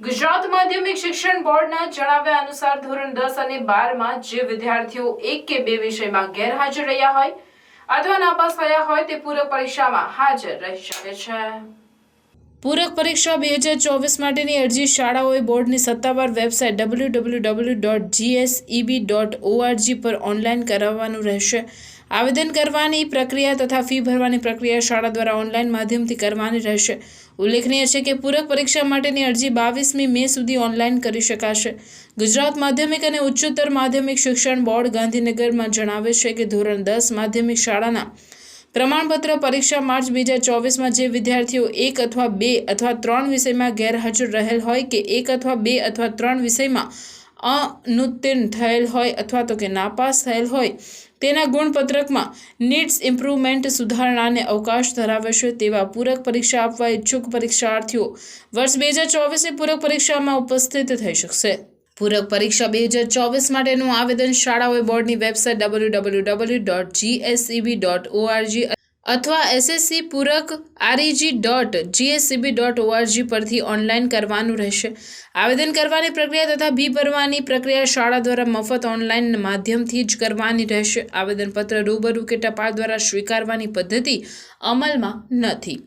ગુજરાત માધ્યમિક શિક્ષણ બોર્ડના જણાવ્યા અનુસાર ધોરણ 10 અને 12માં જે વિદ્યાર્થીઓ એક કે બે વિષયમાં ગેરહાજર રહ્યા હોય અથવા નાપાસ થયા હોય તે પૂરક પરીક્ષામાં હાજર રહી શકે છે। પૂરક પરીક્ષા 2024 માટેની અરજી શાળાઓએ બોર્ડની સત્તાવાર વેબસાઇટ www.gseb.org પર ઓનલાઈન કરાવવાનું રહેશે। આવેદન કરવાની પ્રક્રિયા તથા ફી ભરવાની પ્રક્રિયા શાળા દ્વારા ઓનલાઈન માધ્યમથી કરવાની રહેશે। ઉલ્લેખનીય છે કે પૂરક પરીક્ષા માટેની અરજી 22મી મે સુધી ઓનલાઈન કરી શકાશે। ગુજરાત માધ્યમિક અને ઉચ્ચતર માધ્યમિક શિક્ષણ બોર્ડ ગાંધીનગરમાં જણાવે છે કે ધોરણ 10 માધ્યમિક શાળાના પ્રમાણપત્ર પરીક્ષા માર્ચ 2024માં જે વિદ્યાર્થીઓ 1 અથવા 2 અથવા 3 વિષયમાં ગેરહાજર રહેલ હોય કે 1 અથવા 2 અથવા 3 વિષયમાં અનુત્તીર્ણ થયેલ હોય અથવા તો કે નાપાસ થયેલ હોય તેના ગુણપત્રકમાં નીડ્સ ઇમ્પ્રુવમેન્ટ સુધારણાને અવકાશ ધરાવે છે તેવા પૂરક પરીક્ષા આપવા ઈચ્છુક પરીક્ષાર્થીઓ વર્ષ 2024ની પૂરક પરીક્ષામાં ઉપસ્થિત થઈ શકશે। પૂરક પરીક્ષા 2024 માટેનું આવેદન શાળાઓએ બોર્ડની વેબસાઇટ www.gseb.org અથવા SSC પૂરક reg.gseb.org પરથી ઓનલાઈન કરવાનું રહેશે। આવેદન કરવાની પ્રક્રિયા તથા ફી ભરવાની પ્રક્રિયા શાળા દ્વારા મફત ઓનલાઈન માધ્યમથી જ કરવાની રહેશે। આવેદનપત્ર રૂબરૂ કે ટપાલ દ્વારા સ્વીકારવાની પદ્ધતિ અમલમાં નથી,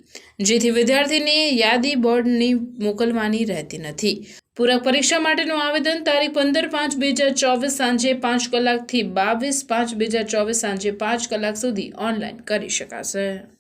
જેથી વિદ્યાર્થીની યાદી બોર્ડની મોકલવાની રહેતી નથી। પૂરક પરીક્ષા માટેનું આવેદન તારીખ 15/5/2024 સાંજે 5 કલાકથી 22/5/2024 સાંજે 5 કલાક સુધી ઓનલાઈન કરી શકાશે।